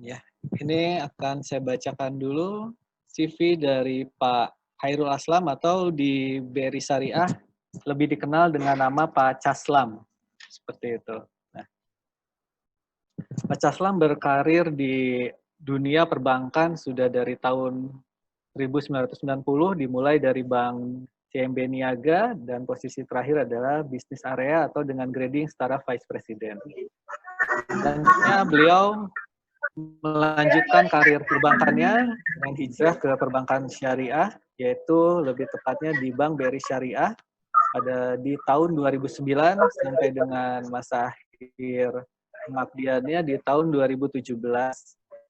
Ya, ini akan saya bacakan dulu CV dari Pak Hairul Aslam atau di BRI Syariah lebih dikenal dengan nama Pak Caslam. Seperti itu. Nah, Pak Caslam berkarir di dunia perbankan sudah dari tahun 1990, dimulai dari Bank CMB Niaga, dan posisi terakhir adalah bisnis area atau dengan grading setara Vice President. Selanjutnya beliau melanjutkan karir perbankannya dengan hijrah ke perbankan syariah, yaitu lebih tepatnya di Bank BRI Syariah pada di tahun 2009 sampai dengan masa akhir pengabdiannya di tahun 2017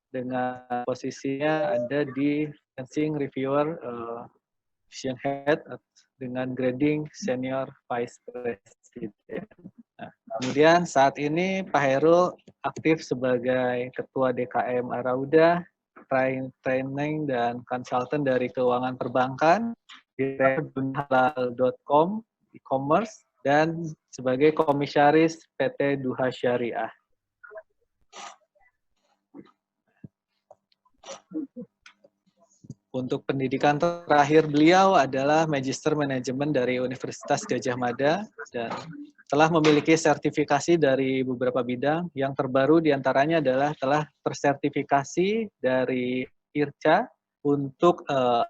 dengan posisinya ada di Financing Reviewer Vision Head dengan grading Senior Vice President. Nah, kemudian saat ini Pak Hairul aktif sebagai Ketua DKM Arauda, training dan konsultan dari keuangan perbankan, direktur dunhalal.com, e-commerce, dan sebagai komisaris PT Duha Syariah. Untuk pendidikan terakhir beliau adalah Magister Manajemen dari Universitas Gadjah Mada dan telah memiliki sertifikasi dari beberapa bidang. Yang terbaru diantaranya adalah telah tersertifikasi dari IRCA untuk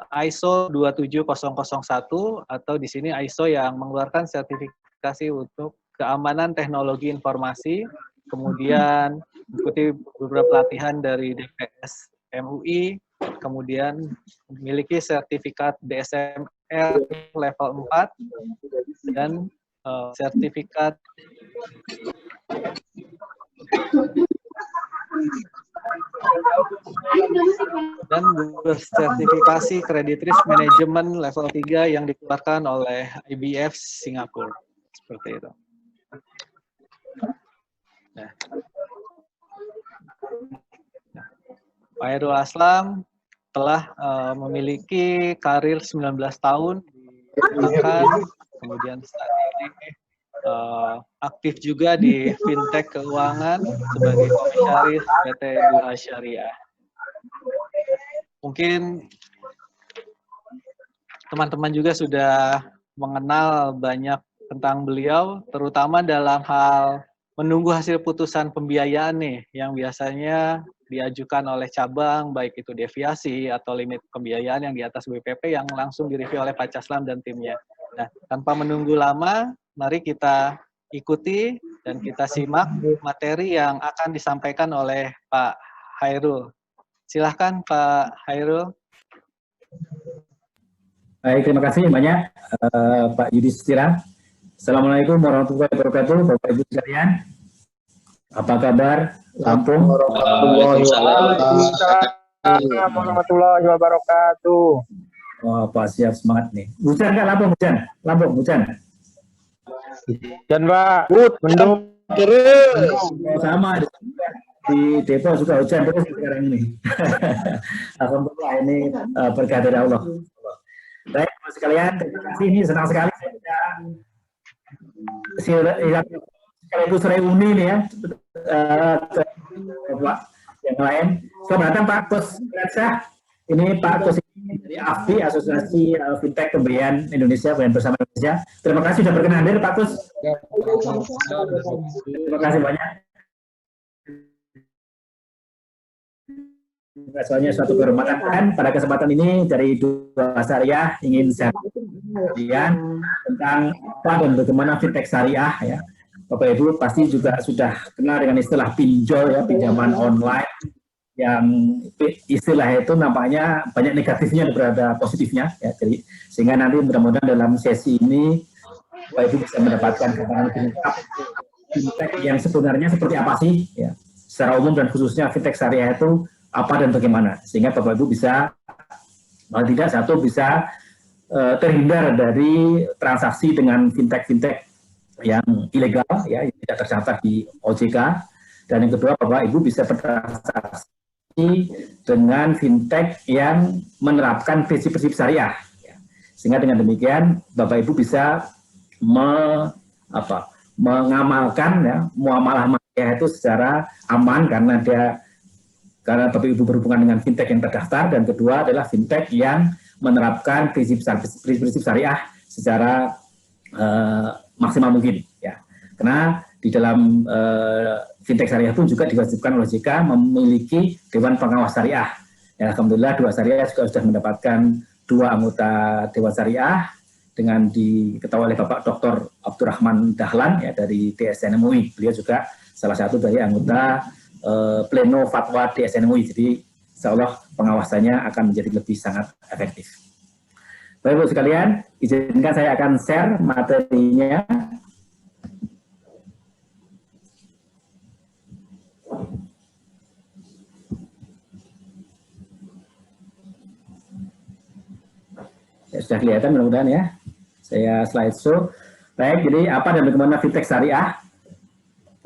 ISO 27001 atau di sini ISO yang mengeluarkan sertifikasi untuk keamanan teknologi informasi, kemudian mengikuti beberapa pelatihan dari DPS MUI, kemudian memiliki sertifikat DSMR level 4 dan sertifikat dan bersertifikasi Credit Risk Management level 3 yang dikeluarkan oleh IBF Singapura. Seperti itu. Nah. Pak Hairul Aslam telah memiliki karir 19 tahun di perbankan, kemudian saat ini aktif juga di fintech keuangan sebagai komisaris PT Duha Syariah. Mungkin teman-teman juga sudah mengenal banyak tentang beliau, terutama dalam hal menunggu hasil putusan pembiayaan nih, yang biasanya diajukan oleh cabang, baik itu deviasi atau limit pembiayaan yang di atas BPP yang langsung direview oleh Pak Caslam dan timnya. Nah, tanpa menunggu lama, mari kita ikuti dan kita simak materi yang akan disampaikan oleh Pak Hairul. Silahkan Pak Hairul. Baik, terima kasih banyak Pak Yudhistira. Assalamualaikum warahmatullahi wabarakatuh, Bapak Ibu sekalian. Apa kabar Lampung? Waalaikumsalam warahmatullahi wabarakatuh. Wah, Pak, siap, semangat nih. Hujan nggak Lampung? Hujan? Lampung, hujan? Hujan, Pak. Mendung. Sama, di Depok juga hujan terus sekarang ini. Alhamdulillah, ini berkah dari Allah. Baik, Bapak sekalian, terima kasih. Ini senang sekali saya sekaligus reuni nih ya, yang lain. Selamat datang Pak Kus Syah. Ini Pak Kus dari AFI, Asosiasi Fintech Pembiayaan Indonesia, Pembiayaan Bersama Indonesia. Terima kasih sudah berkenan hadir Pak Kus. Terima kasih banyak. Soalnya suatu kehormatan kan pada kesempatan ini dari Duha Syariah ingin saya tentang apa dan bagaimana fintech syariah ya. Bapak Ibu pasti juga sudah kenal dengan istilah pinjol ya, pinjaman online yang istilah itu nampaknya banyak negatifnya daripada positifnya ya. Jadi sehingga nanti mudah-mudahan dalam sesi ini Bapak Ibu bisa mendapatkan gambaran lengkap fintech yang sebenarnya seperti apa sih ya. Secara umum dan khususnya fintech syariah itu apa dan bagaimana, sehingga Bapak Ibu bisa tidak satu bisa terhindar dari transaksi dengan fintech yang ilegal ya, yang tidak tercatat di OJK, dan yang kedua Bapak Ibu bisa bertransaksi dengan fintech yang menerapkan prinsip-prinsip syariah ya. Sehingga dengan demikian Bapak Ibu bisa mengamalkan ya muamalah itu secara aman karena dia karena Bapak Ibu berhubungan dengan fintech yang terdaftar, dan kedua adalah fintech yang menerapkan prinsip syariah secara maksimal mungkin. Ya. Karena di dalam fintech syariah pun juga diwajibkan oleh OJK memiliki Dewan Pengawas Syariah. Ya, alhamdulillah Dewan Syariah juga sudah mendapatkan 2 anggota Dewan Syariah dengan diketahui oleh Bapak Dr. Abdurrahman Dahlan ya, dari DSN MUI. Beliau juga salah satu dari anggota Pleno Fatwa DSN MUI. Jadi insya Allah pengawasannya akan menjadi lebih sangat efektif. Baik Ibu sekalian, izinkan saya akan share materinya. Ya, sudah kelihatan mudah-mudahan ya. Saya slideshow. Baik, jadi apa dan bagaimana fintech syariah?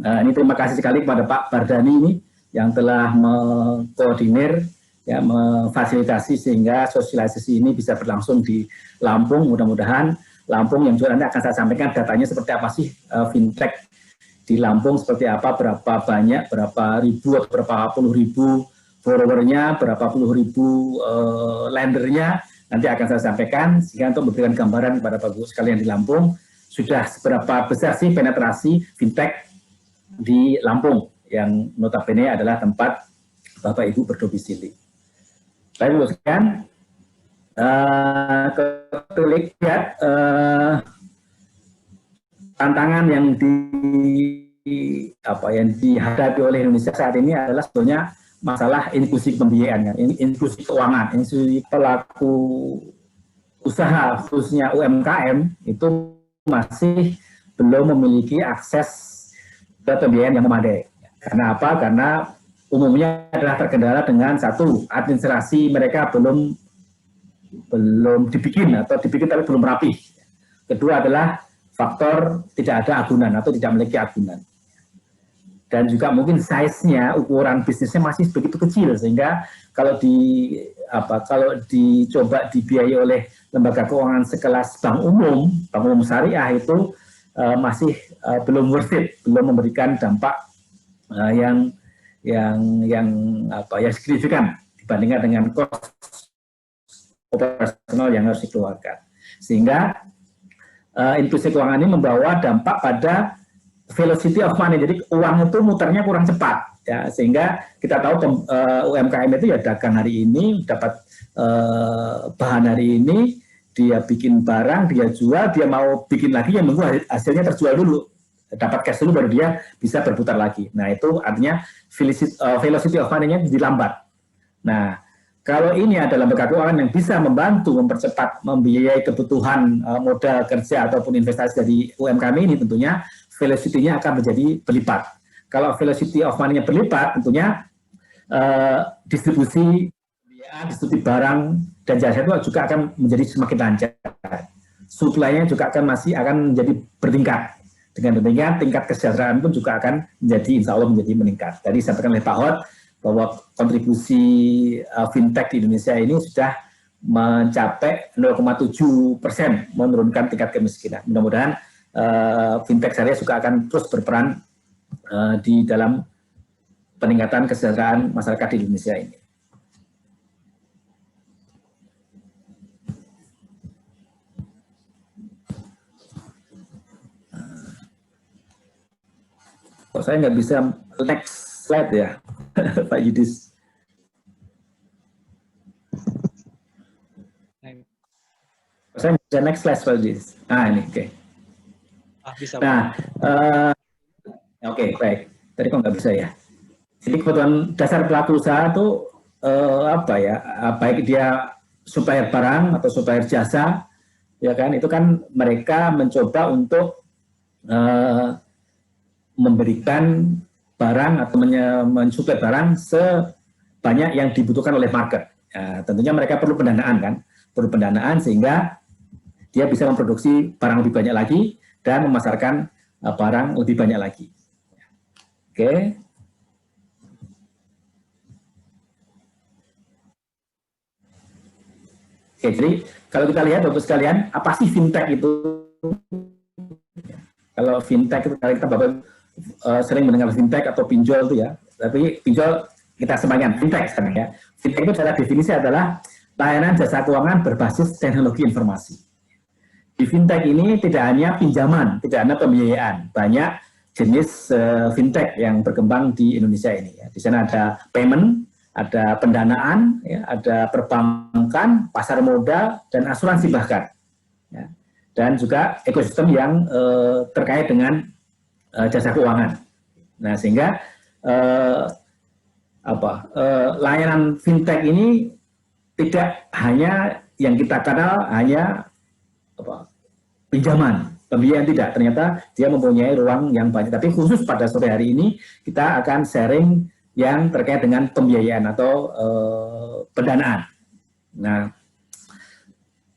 Ini terima kasih sekali kepada Pak Bardani ini yang telah mengkoordinir, ya, memfasilitasi sehingga sosialisasi ini bisa berlangsung di Lampung. Mudah-mudahan Lampung yang juga nanti akan saya sampaikan datanya seperti apa sih fintech di Lampung, seperti apa, berapa banyak, berapa ribu atau berapa puluh ribu followernya, berapa puluh ribu lendernya, nanti akan saya sampaikan sehingga untuk memberikan gambaran kepada Bapak Ibu sekalian di Lampung sudah seberapa besar sih penetrasi fintech di Lampung yang notabene adalah tempat Bapak Ibu berdomisili. Baik Ibu sekalian, lihat tantangan yang dihadapi oleh Indonesia saat ini adalah sebetulnya masalah inklusi pembiayaan, inklusi keuangan, inklusi pelaku usaha khususnya UMKM itu masih belum memiliki akses ke pembiayaan yang memadai. Karena apa? Karena umumnya adalah terkendala dengan satu, administrasi mereka belum dibikin atau dibikin tapi belum rapi. Kedua adalah faktor tidak ada agunan atau tidak memiliki agunan. Dan juga mungkin size-nya, ukuran bisnisnya masih begitu kecil sehingga kalau dicoba dibiayai oleh lembaga keuangan sekelas bank umum syariah itu masih belum worth it, belum memberikan dampak yang signifikan dibandingkan dengan cost operasional yang harus dikeluarkan. Sehingga inklusi keuangan ini membawa dampak pada velocity of money, jadi uang itu muternya kurang cepat, ya, sehingga kita tahu UMKM itu ya dagang hari ini, dapat bahan hari ini, dia bikin barang, dia jual, dia mau bikin lagi, yang nunggu hasilnya terjual dulu, dapat cash dulu baru dia bisa berputar lagi. Nah itu artinya velocity of money-nya dilambat. Nah kalau ini adalah lembaga keuangan yang bisa membantu mempercepat membiayai kebutuhan modal kerja ataupun investasi dari UMKM ini, tentunya velocity-nya akan menjadi berlipat. Kalau velocity of money-nya berlipat, tentunya distribusi barang dan jasa itu juga akan menjadi semakin lancar. Supply-nya juga akan menjadi bertingkat. Dengan demikian tingkat kesejahteraan pun juga akan menjadi, insya Allah menjadi meningkat. Tadi disampaikan oleh Pak Hot bahwa kontribusi fintech di Indonesia ini sudah mencapai 0,7% menurunkan tingkat kemiskinan. Mudah-mudahan fintech syariah juga akan terus berperan di dalam peningkatan kesejahteraan masyarakat di Indonesia ini. Kok saya nggak bisa next slide ya, Pak Yudis? Saya bisa next slide, Pak Yudis. Ini oke. Okay. Bisa. Nah, oke, baik. Tadi kok nggak bisa ya. Jadi kebutuhan dasar pelaku usaha itu baik dia supplier barang atau supplier jasa, ya kan? Itu kan mereka mencoba untuk memberikan barang atau mensuplai barang sebanyak yang dibutuhkan oleh market. Ya, tentunya mereka perlu pendanaan kan, perlu pendanaan sehingga dia bisa memproduksi barang lebih banyak lagi dan memasarkan barang lebih banyak lagi. Oke. Oke, jadi kalau kita lihat Bapak sekalian, apa sih fintech itu? Kalau fintech itu kita Bapak sering mendengar fintech atau pinjol itu ya, tapi pinjol kita sebagian fintech sekarang ya. Fintech itu secara definisi adalah layanan jasa keuangan berbasis teknologi informasi. Di fintech ini tidak hanya pinjaman, tidak hanya pembiayaan, banyak jenis fintech yang berkembang di Indonesia ini. Ya. Di sana ada payment, ada pendanaan, ya, ada perbankan, pasar modal, dan asuransi bahkan. Ya. Dan juga ekosistem yang terkait dengan jasa keuangan. Nah, sehingga layanan fintech ini tidak hanya yang kita kenal hanya pinjaman, pembiayaan tidak. Ternyata dia mempunyai ruang yang banyak. Tapi khusus pada sore hari ini kita akan sharing yang terkait dengan pembiayaan atau pendanaan. Nah,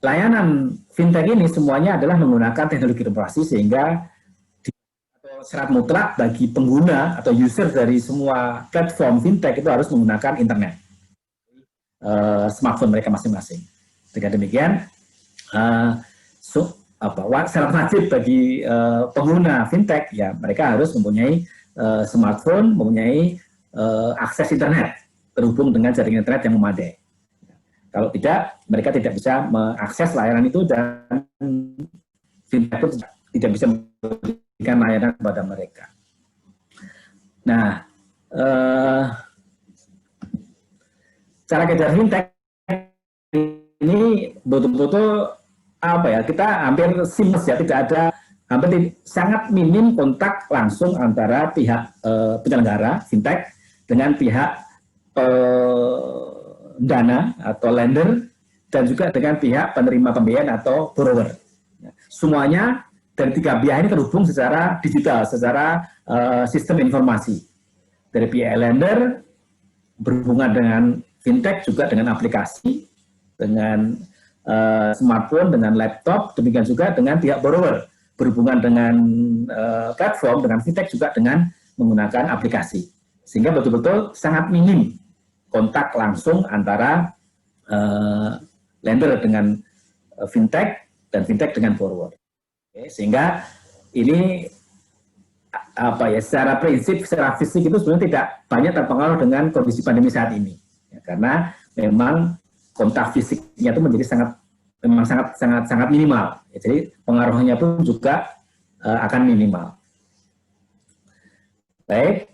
layanan fintech ini semuanya adalah menggunakan teknologi informasi sehingga syarat mutlak bagi pengguna atau user dari semua platform fintech itu harus menggunakan internet, smartphone mereka masing-masing. Dengan demikian, syarat wajib bagi pengguna fintech ya mereka harus mempunyai smartphone, mempunyai akses internet terhubung dengan jaringan internet yang memadai. Kalau tidak, mereka tidak bisa mengakses layanan itu dan fintech itu tidak bisa memberikan layanan kepada mereka. Nah, cara kerja fintech ini betul-betul kita hampir seamless ya, tidak ada sangat minim kontak langsung antara pihak penyelenggara fintech dengan pihak dana atau lender dan juga dengan pihak penerima pembiayaan atau borrower. Semuanya dari tiga pihak ini terhubung secara digital, secara sistem informasi. Dari pihak lender berhubungan dengan fintech juga dengan aplikasi, dengan smartphone, dengan laptop, demikian juga dengan pihak borrower berhubungan dengan platform, dengan fintech juga dengan menggunakan aplikasi. Sehingga betul-betul sangat minim kontak langsung antara lender dengan fintech dan fintech dengan borrower. Oke, sehingga ini secara prinsip, secara fisik itu sebenarnya tidak banyak terpengaruh dengan kondisi pandemi saat ini. Ya, karena memang kontak fisiknya itu menjadi sangat minimal. Ya, jadi pengaruhnya pun juga akan minimal. Baik.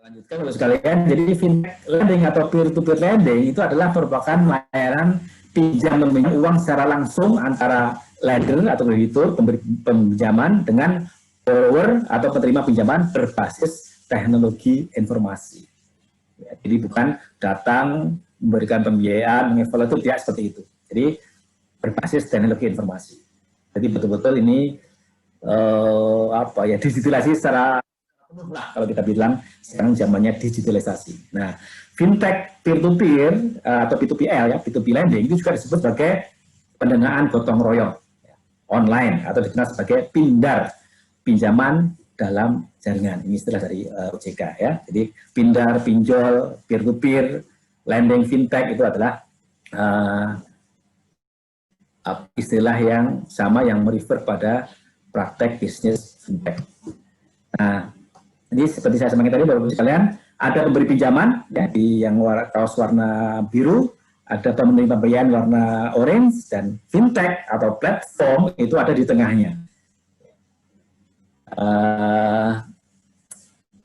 Lanjutkan Bapak sekalian, jadi fintech lending atau peer-to-peer lending itu adalah merupakan layanan pinjam meminjam uang secara langsung antara lender atau kreditur pemberi pinjaman dengan borrower atau penerima pinjaman berbasis teknologi informasi. Ya, jadi bukan datang memberikan pembiayaan, mengevaluasi, tidak seperti itu. Jadi berbasis teknologi informasi. Jadi betul-betul ini digitalisasi secara kalau kita bilang sekarang zamannya digitalisasi. Nah, fintech peer-to-peer atau P2PL ya, P2P lending itu juga disebut sebagai pendanaan gotong royong ya, online atau dikenal sebagai pindar, pinjaman dalam jaringan. Ini istilah dari OJK ya. Jadi pindar, pinjol, peer-to-peer, lending, fintech itu adalah istilah yang sama yang merefer pada praktek bisnis fintech. Nah, jadi seperti saya sampaikan tadi, Bapak-Ibu sekalian, ada pemberi pinjaman ya, di yang kaos warna biru, ada penerima pembiayaan warna orange, dan fintech atau platform itu ada di tengahnya.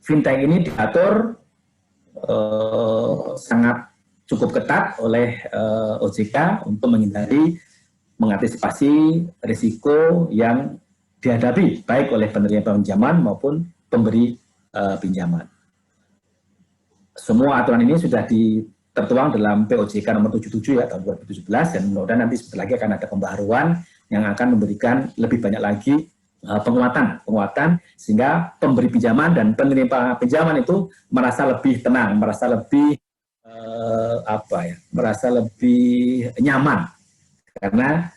Fintech ini diatur sangat cukup ketat oleh OJK untuk mengantisipasi risiko yang dihadapi baik oleh penerima pinjaman maupun pemberi pinjaman. Semua aturan ini sudah tertuang dalam POJK nomor 77 ya tahun 2017 dan mudah-mudahan nanti sebentar lagi akan ada pembaharuan yang akan memberikan lebih banyak lagi penguatan sehingga pemberi pinjaman dan penerima pinjaman itu merasa lebih tenang, merasa lebih merasa lebih nyaman karena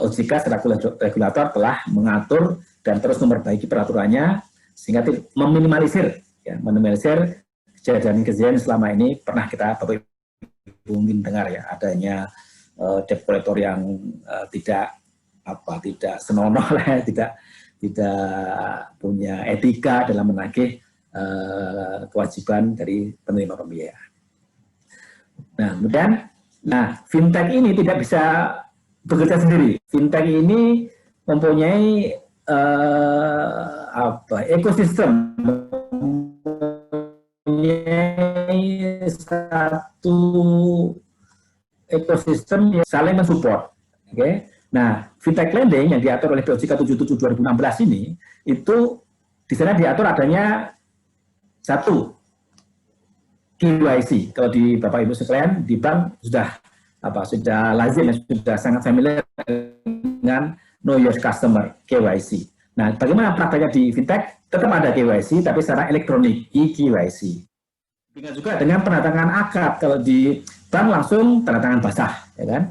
OJK selaku regulator telah mengatur dan terus memperbaiki peraturannya sehingga meminimalisir kejadian-kejadian selama ini pernah kita Bapak Ibu mungkin dengar ya adanya debt collector yang tidak senonoh tidak punya etika dalam menagih kewajiban dari penerima pembiayaan. Nah, kemudian, fintech ini tidak bisa bekerja sendiri. Fintech ini mempunyai ekosistem, mempunyai satu ekosistem yang saling mensupport. Oke. Nah, fintech lending yang diatur oleh POJK 77/2016 ini, itu di sana diatur adanya satu KYC. Kalau di Bapak Ibu sekalian di bank sudah lazim, sudah sangat familiar dengan Know Your Customer, KYC. Nah, bagaimana prakteknya di fintech? Tetap ada KYC, tapi secara elektronik, e-KYC. Dengan juga dengan penandatangan akad. Kalau di bank langsung tanda tangan basah, ya kan?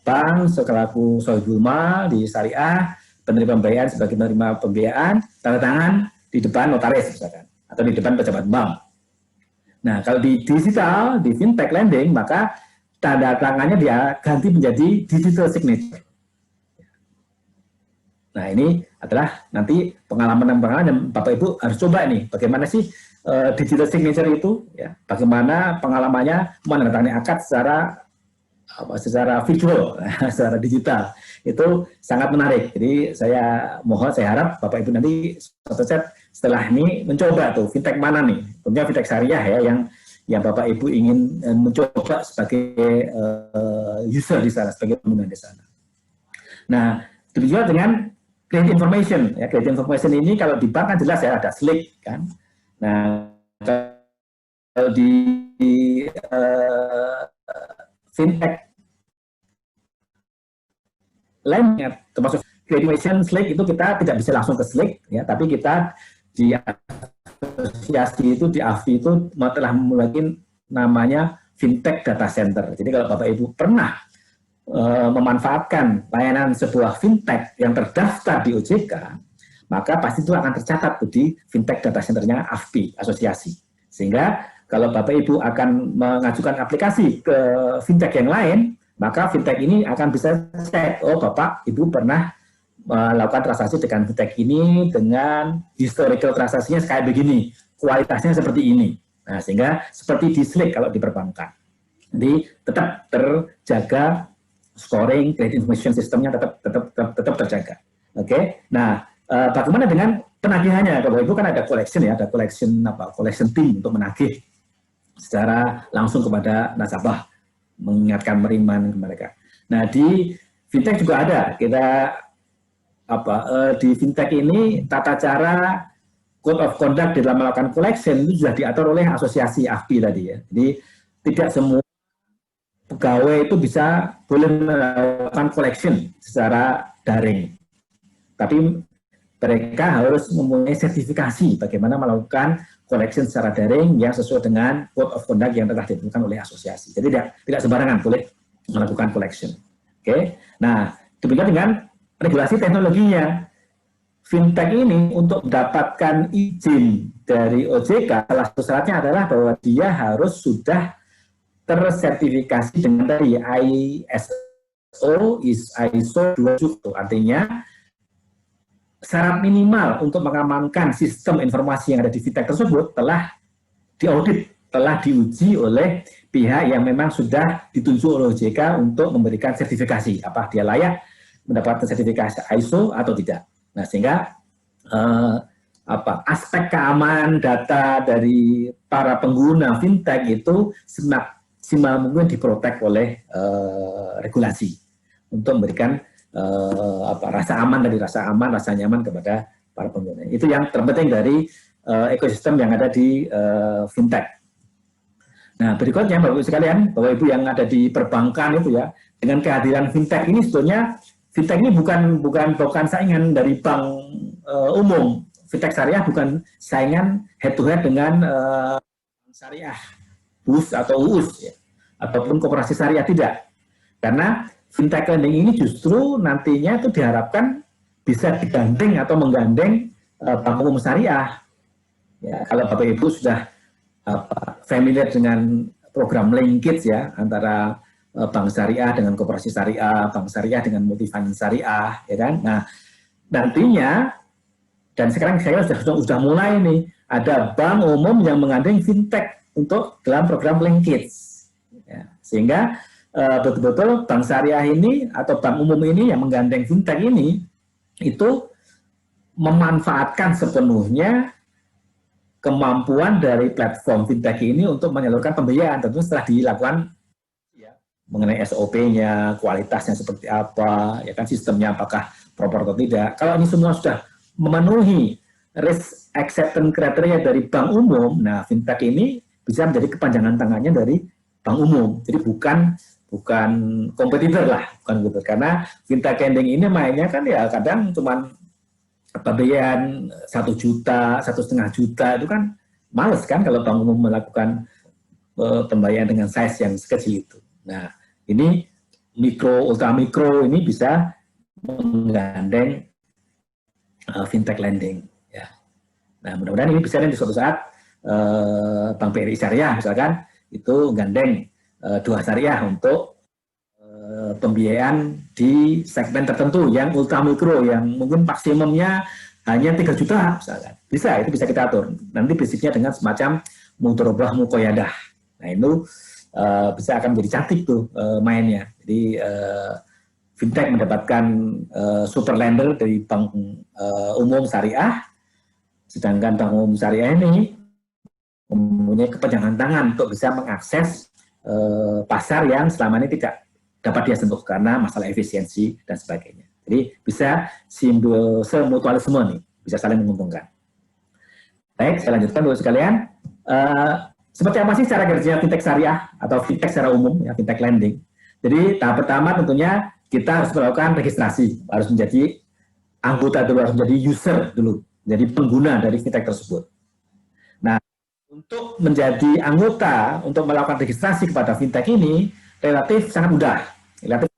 Bank selaku sohibul mal di syariah, penerima pembiayaan sebagai penerima pembiayaan, tanda tangan di depan notaris misalkan, atau di depan pejabat bank. Nah, kalau di digital, di fintech lending, maka tanda tangannya dia ganti menjadi digital signature. Nah, ini adalah nanti pengalaman yang Bapak Ibu harus coba nih, bagaimana sih digital signature itu, ya, bagaimana pengalamannya menandatangani akad secara visual, secara digital, itu sangat menarik. Jadi saya harap Bapak Ibu nanti suatu saat setelah ini mencoba tuh fintech mana nih, tentunya fintech syariah ya, yang Bapak Ibu ingin mencoba sebagai user di sana, sebagai pengguna di sana. Nah, itu juga dengan credit information, ya, credit information ini kalau di bank kan jelas ya ada SLIC kan. Nah, kalau di fintech lainnya, termasuk credit information SLIC itu kita tidak bisa langsung ke SLIC, ya, tapi kita di asosiasi itu, di AFI itu telah memiliki namanya fintech data center. Jadi kalau Bapak Ibu pernah memanfaatkan layanan sebuah fintech yang terdaftar di OJK, maka pasti itu akan tercatat di fintech data centernya AFPI, asosiasi. Sehingga kalau Bapak Ibu akan mengajukan aplikasi ke fintech yang lain, maka fintech ini akan bisa cek, oh Bapak Ibu pernah melakukan transaksi dengan fintech ini dengan historical transaksinya kayak begini, kualitasnya seperti ini. Nah, sehingga seperti di SLIC kalau di perbankan. Jadi tetap terjaga scoring, credit information sistemnya tetap terjaga. Oke. Nah, bagaimana dengan penagihannya? Bapak Ibu kan ada collection ya, ada collection team untuk menagih secara langsung kepada nasabah, mengingatkan meriman ke mereka. Nah, di fintech juga ada. Di fintech ini tata cara code of conduct dalam melakukan collection itu sudah diatur oleh asosiasi AFPI tadi ya. Jadi tidak semua pegawai itu boleh melakukan collection secara daring. Tapi mereka harus mempunyai sertifikasi bagaimana melakukan collection secara daring yang sesuai dengan code of conduct yang telah ditentukan oleh asosiasi. Jadi tidak sembarangan boleh melakukan collection. Oke. Nah, demikian dengan regulasi teknologinya. Fintech ini untuk mendapatkan izin dari OJK, salah satu syaratnya adalah bahwa dia harus sudah tersertifikasi dengan tadi ISO 27000. Artinya syarat minimal untuk mengamankan sistem informasi yang ada di fintech tersebut telah diaudit, telah diuji oleh pihak yang memang sudah ditunjuk oleh OJK untuk memberikan sertifikasi, apa dia layak mendapatkan sertifikasi ISO atau tidak. Nah, sehingga aspek keamanan data dari para pengguna fintech itu semaksimal mungkin diprotek oleh regulasi untuk memberikan rasa aman, rasa nyaman kepada para pengguna. Itu yang terpenting dari ekosistem yang ada di fintech. Nah, berikutnya Bapak Ibu sekalian, Bapak Ibu yang ada di perbankan itu ya, dengan kehadiran fintech ini sebetulnya fintech ini bukan saingan dari bank umum. Fintech syariah bukan saingan head to head dengan syariah, BUS atau UUS ya, ataupun koperasi syariah, tidak. Karena fintech lending ini justru nantinya itu diharapkan bisa digandeng atau menggandeng bank umum syariah. Ya, kalau Bapak Ibu sudah familiar dengan program linkage ya antara bank syariah dengan koperasi syariah, bank syariah dengan multifinance syariah, ya kan? Nah, nantinya dan sekarang saya sudah mulai nih ada bank umum yang menggandeng fintech untuk dalam program linkage. Ya, sehingga betul-betul bank syariah ini atau bank umum ini yang menggandeng fintech ini itu memanfaatkan sepenuhnya kemampuan dari platform fintech ini untuk menyalurkan pembiayaan. Tentu setelah dilakukan ya, mengenai SOP-nya, kualitasnya seperti apa, ya kan sistemnya apakah proper atau tidak. Kalau ini semua sudah memenuhi risk acceptance kriteria dari bank umum, nah fintech ini bisa menjadi kepanjangan tangannya dari bank umum. Jadi bukan kompetitor lah, bukan kompetitor. Karena fintech lending ini mainnya kan ya kadang cuman pembiayaan 1 juta, 1,5 juta itu kan males kan kalau bank umum melakukan pembayaran dengan size yang sekecil itu. Nah, ini mikro, ultra mikro ini bisa menggandeng fintech lending. Ya. Nah, mudah-mudahan ini bisa di suatu saat Bank BRI Syariah misalkan itu gandeng dua syariah untuk pembiayaan di segmen tertentu yang ultra mikro yang mungkin maksimumnya hanya 3 juta misalkan. Bisa, itu bisa kita atur. Nanti basicnya dengan semacam mudharabah muqayyadah. Nah, itu bisa akan menjadi cantik tuh mainnya. Jadi fintech mendapatkan super lender dari bank umum syariah, sedangkan bank umum syariah ini mempunyai kepanjangan tangan untuk bisa mengakses pasar yang selama ini tidak dapat dia sentuh karena masalah efisiensi dan sebagainya. Jadi bisa simbiose mutualisme nih, bisa saling menguntungkan. Baik, saya lanjutkan dulu sekalian. Seperti apa sih cara kerja fintech syariah atau fintech secara umum, ya, fintech lending? Jadi tahap pertama tentunya kita harus melakukan registrasi, harus menjadi anggota dulu, harus menjadi user dulu, jadi pengguna dari fintech tersebut. Nah, untuk menjadi anggota, untuk melakukan registrasi kepada fintech ini relatif sangat mudah. Relatif,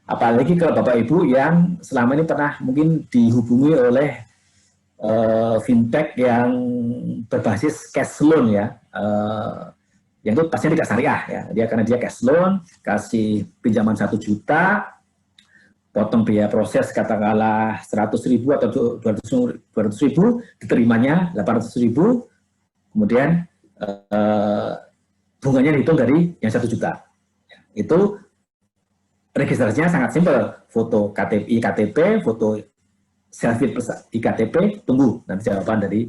apalagi kalau Bapak Ibu yang selama ini pernah mungkin dihubungi oleh fintech yang berbasis cash loan ya, yang itu pastinya tidak syariah ya, dia karena dia cash loan, kasih pinjaman 1 juta, potong biaya proses katakanlah 100.000 atau 200.000, diterimanya 800.000, kemudian bunganya dihitung dari yang 1 juta. Itu registrasinya sangat simpel, foto KTP, foto selfie plus IKTP, tunggu nanti jawaban dari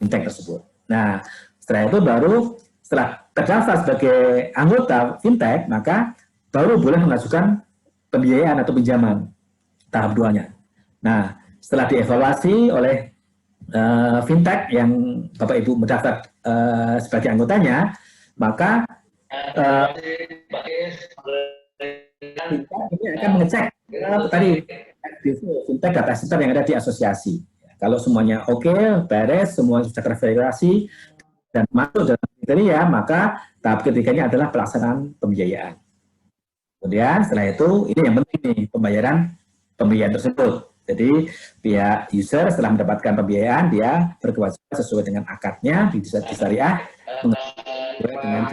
fintech tersebut. Nah, setelah itu baru setelah terdaftar sebagai anggota fintech, maka baru boleh mengajukan pembiayaan atau pinjaman tahap 2-nya. Nah, setelah dievaluasi oleh fintech yang Bapak Ibu mendaftar sebagai anggotanya, maka fintech ini akan mengecek tadi fintech data center yang ada di asosiasi. Kalau semuanya oke, beres, semua sudah terverifikasi dan masuk dalam kriteria, maka tahap ketiganya adalah pelaksanaan pembiayaan. Kemudian setelah itu, ini yang penting nih, pembiayaan tersebut. Jadi pihak user setelah mendapatkan pembiayaan, dia berkewajiban sesuai dengan akadnya di syariah dengan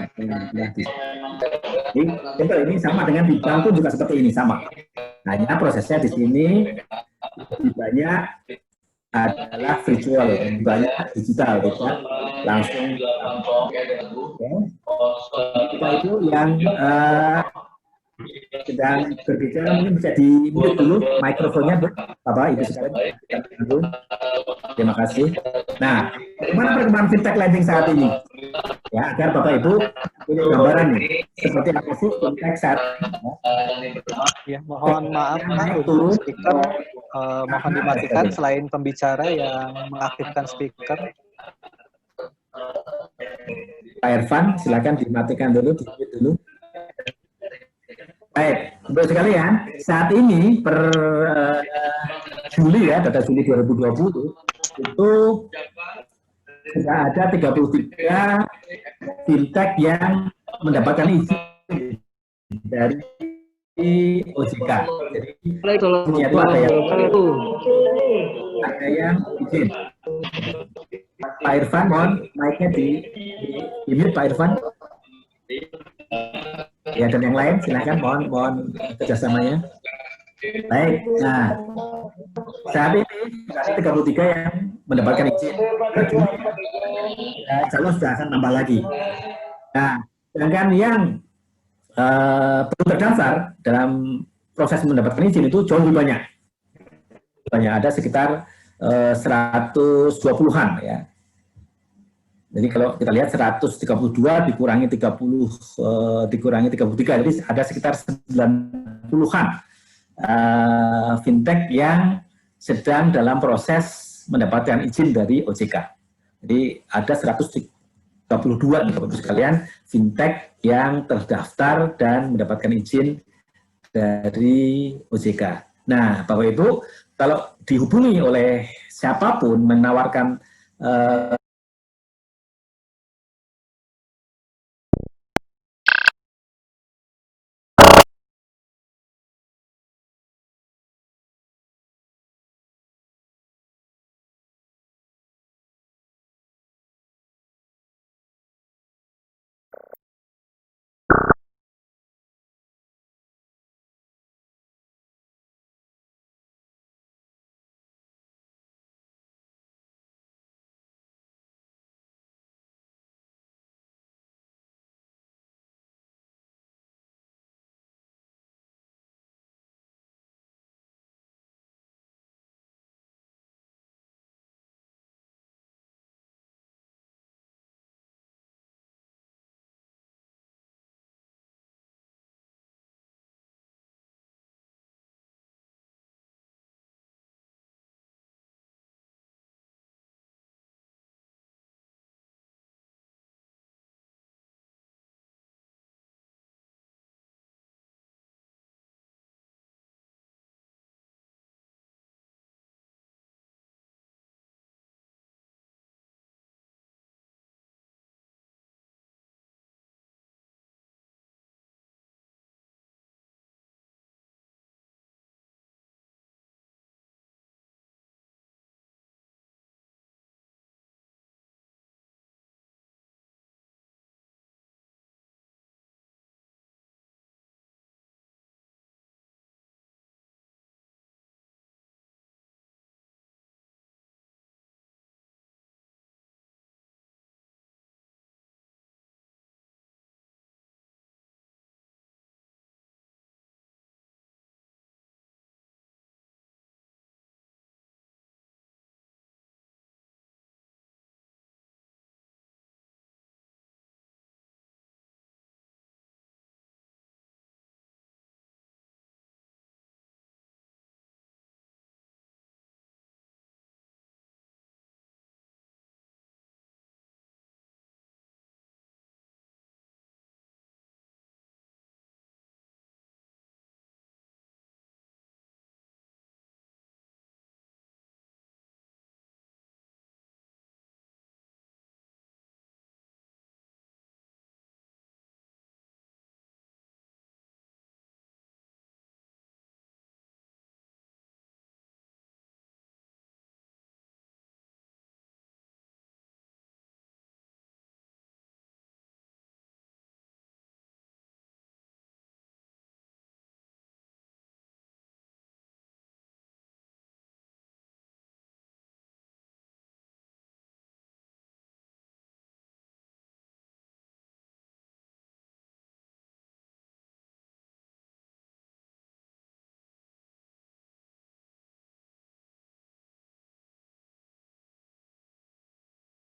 jadi ini sama dengan di bank pun juga seperti ini, sama. Hanya prosesnya di sini banyak adalah virtual, banyak digital, tidak langsung. Kita itu yang sedang berbicara mungkin bisa di-mute dulu mikrofonnya, Bapak Ibu sekalian. Terima kasih. Nah, bagaimana perkembangan fintech lending saat ini? Ya, agar Bapak Ibu punya gambaran nih, seperti apa sih fintech saat ini? Ya, mohon maaf untuk speaker, mohon dimatikan selain pembicara yang mengaktifkan speaker. Pak Irfan, silakan dimatikan dulu, di-mute dulu. Baik, untuk sekalian, saat ini per Juli ya, data Juli 2020 itu sudah ada 33 fintech yang mendapatkan izin dari OJK. Jadi itu ada yang izin. Pak Irfan, mohon mic-nya di-mute Pak Irfan. Ya, dan yang lain silakan mohon kerjasamanya. Baik, nah saat ini ada 33 yang mendapatkan izin. Insya Allah sudah akan nambah lagi. Nah, sedangkan yang belum terdaftar dalam proses mendapatkan izin itu jauh lebih banyak. Ada sekitar 120-an ya. Jadi kalau kita lihat 132 dikurangi 30 dikurangi 33, jadi ada sekitar 90-an fintech yang sedang dalam proses mendapatkan izin dari OJK. Jadi ada 132 nih Bapak Ibu sekalian fintech yang terdaftar dan mendapatkan izin dari OJK. Nah, Bapak Ibu, kalau dihubungi oleh siapapun menawarkan